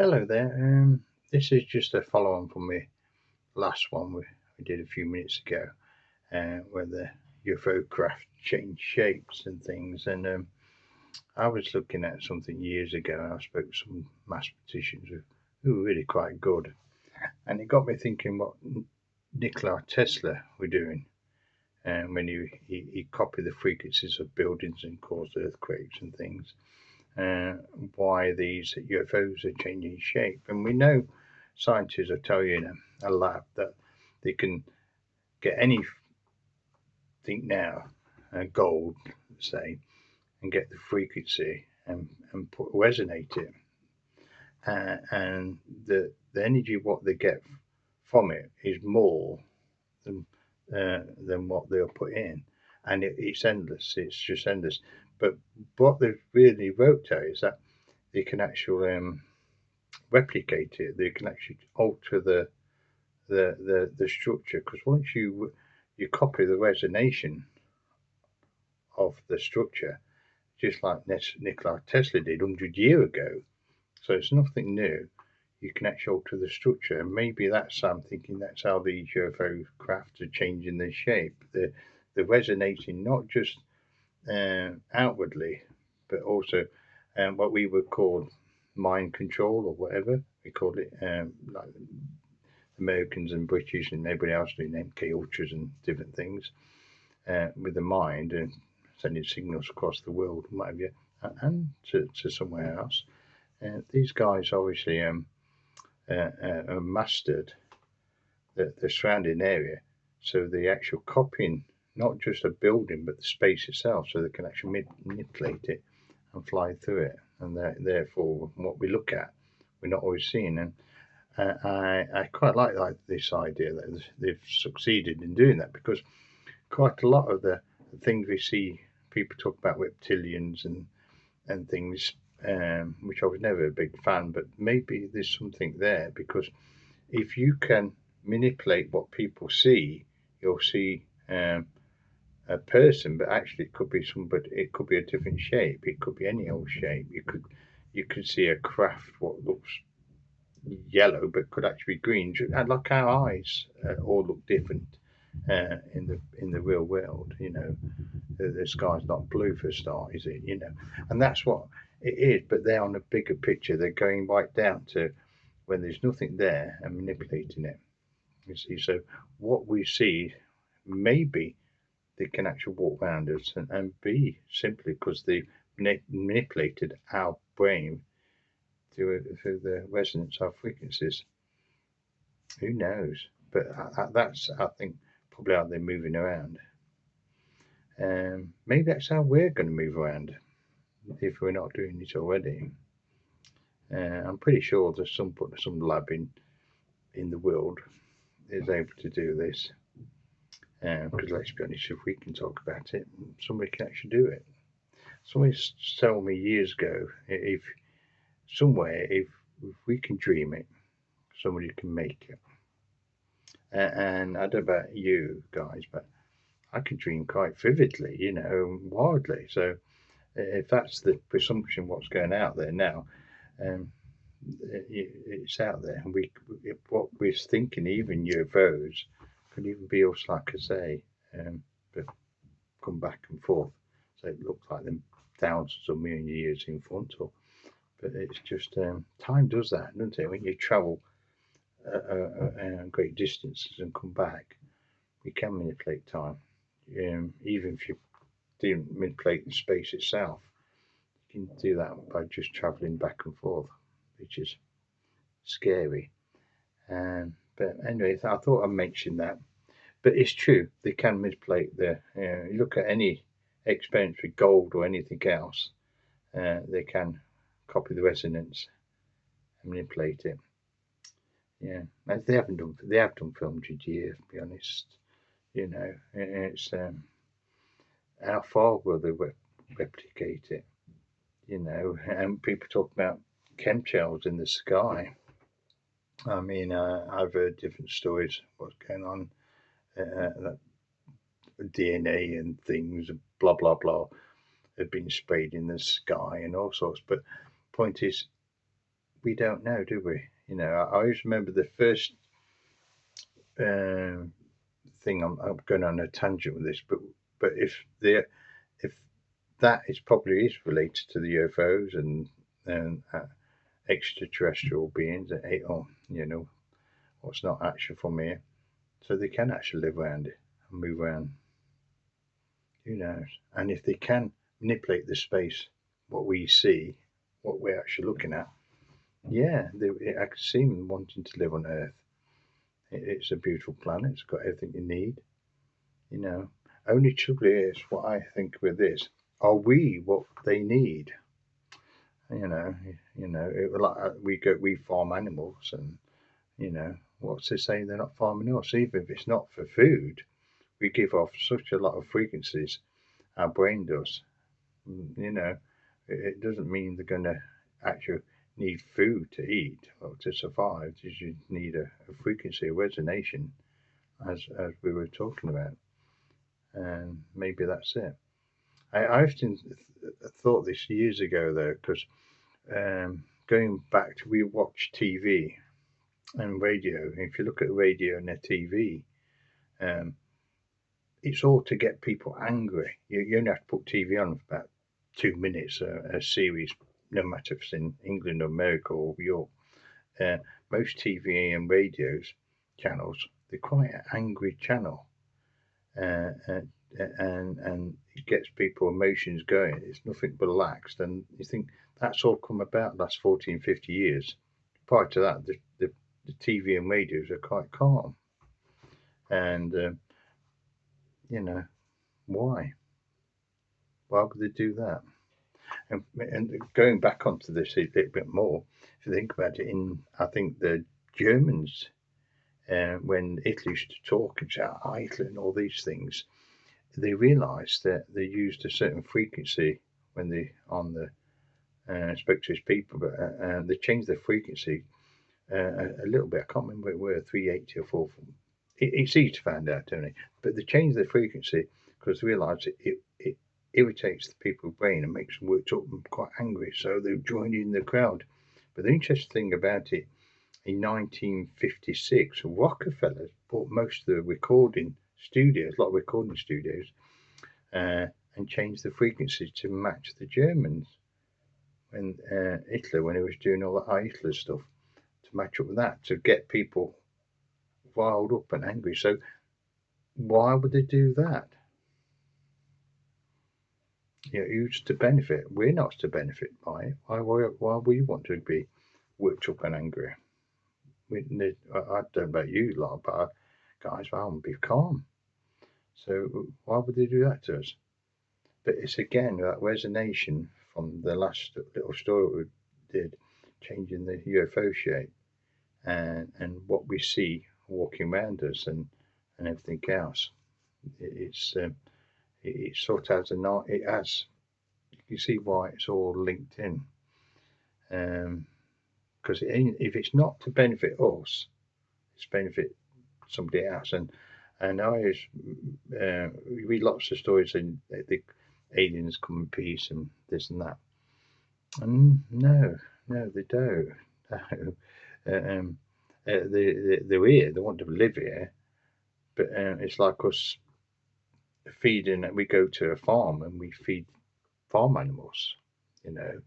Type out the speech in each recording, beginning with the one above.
Hello there. This is just a follow on from the last one we did a few minutes ago, where the UFO craft changed shapes and things. And I was looking at something years ago, and I spoke to some mathematicians who were really quite good. And it got me thinking what Nikola Tesla were doing when he copied the frequencies of buildings and caused earthquakes and things. uh, why these UFOs are changing shape. And we know scientists will tell you in a lab that they can get anything now, gold, say, and get the frequency and resonate it. And the energy what they get from it is more than what they'll put in, and it's endless. It's just endless. But what they've really worked out is that they can actually replicate it. They can actually alter the structure, because once you copy the resonation of the structure, just like Nikola Tesla did 100 years ago. So it's nothing new. You can actually alter the structure, and maybe that's I'm thinking that's how these UFO crafts are changing their shape. They're resonating not just outwardly, but also what we would call mind control or whatever we call it, like Americans and British and everybody else doing MK Ultras and different things with the mind and sending signals across the world and whatever, and to somewhere else. These guys obviously mastered the surrounding area, so the actual copying not just a building but the space itself, so they can actually manipulate it and fly through it, and therefore what we look at we're not always seeing. And I quite like this idea that they've succeeded in doing that, because quite a lot of the things we see people talk about reptilians and things, which I was never a big fan, but maybe there's something there, because if you can manipulate what people see, you'll see a person, but actually it could be somebody. It could be a different shape. It could be any old shape. You could see a craft what looks yellow but could actually be green, and like our eyes all look different in the real world. The sky's not blue for a start, is it? And that's what it is. But they're on a bigger picture. They're going right down to when there's nothing there and manipulating it. You see, so what we see, maybe they can actually walk around us and be simply because they manipulated our brain through the resonance of frequencies. Who knows? But that's, I think, probably how they're moving around. Maybe that's how we're going to move around if we're not doing it already. I'm pretty sure there's some lab in the world is able to do this. Because let's be honest, if we can talk about it, somebody can actually do it. Somebody told me years ago, if somewhere, if we can dream it, somebody can make it. And I don't know about you guys, but I can dream quite vividly, wildly. So if that's the presumption, what's going out there now, um, it's out there, and what we're thinking, even UFOs, could even be us, like I say, but come back and forth. So it looks like them thousands of million years in front, but it's just time does that, doesn't it? When you travel great distances and come back, you can manipulate time. Even if you didn't manipulate the space itself, you can do that by just traveling back and forth, which is scary. But anyway, I thought I'd mention that. But it's true, they can manipulate you look at any experiment with gold or anything else, they can copy the resonance and manipulate it. Yeah, they have done for 100 years, to be honest. It's how far will they replicate it? And people talk about chemtrails in the sky. I mean, I've heard different stories what's going on, that DNA and things, blah blah blah, have been sprayed in the sky and all sorts. But point is, we don't know, do we? You know, I always remember the first thing. I'm going on a tangent with this, but if that is probably is related to the UFOs and extraterrestrial beings, or you know, what's not actually from here, so they can actually live around it and move around. Who knows? And if they can manipulate the space, what we see, what we're actually looking at, yeah, I can see them wanting to live on Earth. It's a beautiful planet. It's got everything you need. You know, only trouble is what I think with this: are we what they need? You know, like we farm animals, and you know, what's to say they're not farming us? Even if it's not for food, we give off such a lot of frequencies. Our brain does. You know, it doesn't mean they're going to actually need food to eat or to survive. You need a frequency, a resonation, as we were talking about, and maybe that's it. I often thought this years ago though, because going back to we watch TV and radio. If you look at radio and the TV, um, it's all to get people angry. You only have to put TV on for about 2 minutes, a series, no matter if it's in England or America or Europe. Most TV and radios channels, they're quite an angry channel, uh, uh, and it gets people emotions going. It's nothing but relaxed, and you think that's all come about the last 14, 50 years. Prior to that, the TV and radios are quite calm, and you know why? Why would they do that? And going back onto this a little bit more, if you think about it, I think the Germans, when Italy used to talk and say Hitler and all these things, they realised that they used a certain frequency when they on the spoke to his people, but they changed the frequency a little bit. I can't remember it were 380 or 4. It's easy to find out, Tony. But they changed the frequency because they realised it irritates the people's brain and makes them worked up and quite angry. So they joined in the crowd. But the interesting thing about it, in 1956, Rockefeller bought most of the recording studios, a lot of recording studios, and changed the frequency to match the Germans when Hitler, when he was doing all that Hitler stuff, to match up with that, to get people riled up and angry. So why would they do that? You know, who's to benefit? We're not to benefit by it. Why we want to be worked up and angry? I don't know about you lot, but guys, I want to be calm. So why would they do that to us? But it's again that resonation from the last little story we did, changing the UFO shape and what we see walking around us and everything else. It's it sort of has it has. You see why it's all linked in. Because if it's not to benefit us, it's benefit somebody else. And I always read lots of stories and the aliens come in peace and this and that. And no, they don't. They're here. They want to live here, but it's like us feeding. We go to a farm and we feed farm animals. You know,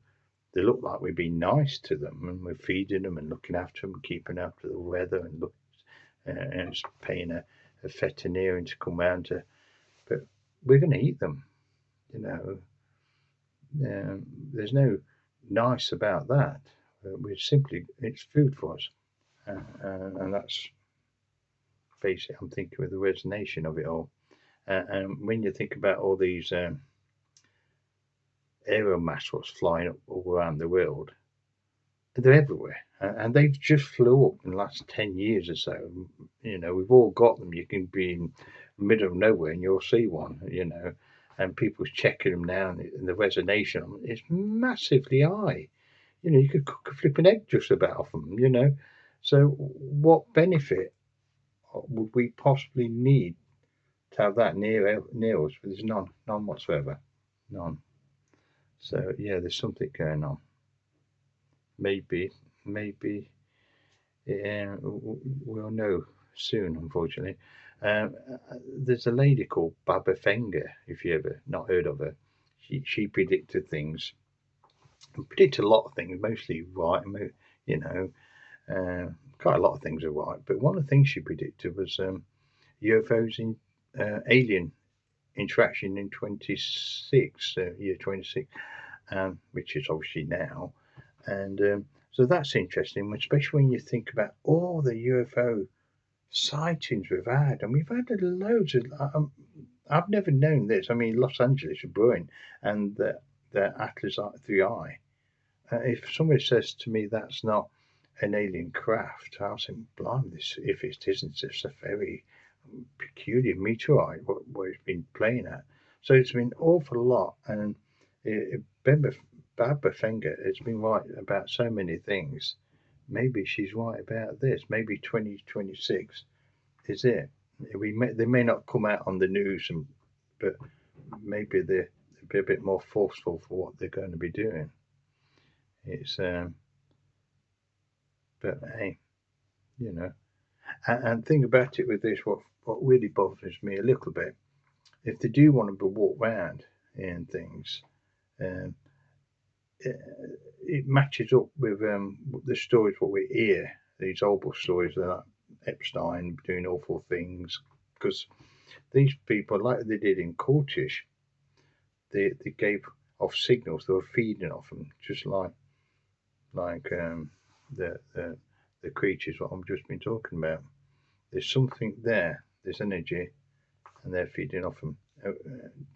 they look like we're being nice to them and we're feeding them and looking after them, keeping after the weather and and it's paying a veterinarian to come round to, but we're going to eat them. You know, there's no nice about that. We're simply, it's food for us, and that's basically I'm thinking with the resonation of it all. And when you think about all these aeromass what's flying up all around the world, they're everywhere, and they've just flew up in the last 10 years or so. You know, we've all got them. You can be in the middle of nowhere and you'll see one. You know, and people's checking them now, and the resonation on them is massively high. You know, you could cook a flipping egg just about off them. You know, so what benefit would we possibly need to have that near us? There's none whatsoever, none. So yeah, there's something going on. Maybe maybe we'll know soon, unfortunately. There's a lady called Baba Fenger, if you ever not heard of her. She predicted things, predicted a lot of things, mostly right, you know, quite a lot of things are right. But one of the things she predicted was UFOs in alien interaction in 26, year 26, which is obviously now. And so that's interesting, especially when you think about all the UFO sightings we've had. And we've had loads of. I've never known this. I mean, Los Angeles are brilliant, and the Atlas 3I. If somebody says to me that's not an alien craft, I'll say, blimey, this, if it isn't, it's a very peculiar meteorite, what it's been playing at. So it's been an awful lot. And Barbara Fenger has been right about so many things. Maybe she's right about this. Maybe 2026 is it. They may not come out on the news, but maybe they'll be a bit more forceful for what they're going to be doing. It's but hey, you know, and think about it with this. What really bothers me a little bit, if they do want to walk around and things, um, it matches up with the stories what we hear. These horrible stories like Epstein doing awful things, because these people, like they did in Courtish, they gave off signals. They were feeding off them, just like the creatures what I've just been talking about. There's something there. There's energy, and they're feeding off them.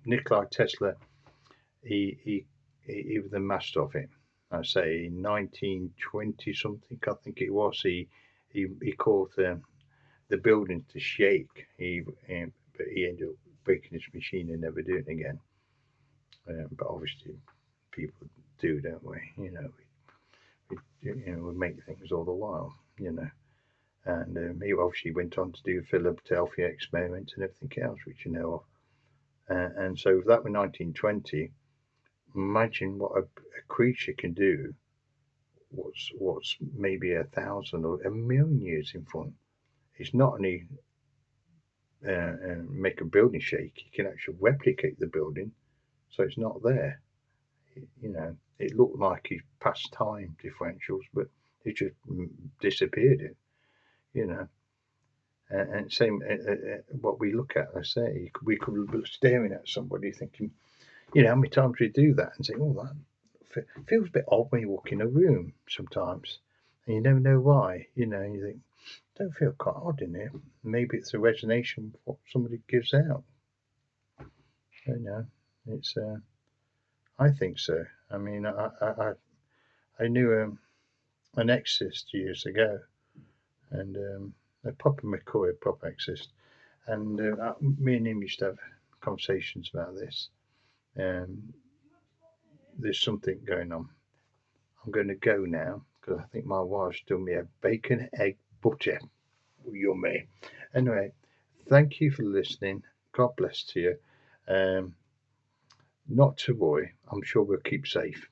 Nikola Tesla, he was the master of it. I say in 1920 something, I think it was. He caused the building to shake. But he ended up breaking his machine and never doing it again. But obviously, people do, don't we? We make things all the while, And he obviously went on to do Philadelphia experiments and everything else, which you know of. And so that was 1920. Imagine what a creature can do. What's maybe 1,000 or 1,000,000 years in front. It's not only make a building shake; you can actually replicate the building, so it's not there. It looked like he passed time differentials, but it just disappeared. And same what we look at. I say we could be staring at somebody thinking, how many times we do that and say, oh, that feels a bit odd when you walk in a room sometimes, and you never know why. You think, don't feel quite odd in here. Maybe it's a resonation of what somebody gives out. It's. I think so. I mean, I knew an exorcist years ago, and a proper McCoy, a proper exorcist, and me and him used to have conversations about this. There's something going on. I'm going to go now because I think my wife's done me a bacon, egg, butter. Yummy. Anyway, thank you for listening. God bless to you. Not to worry. I'm sure we'll keep safe.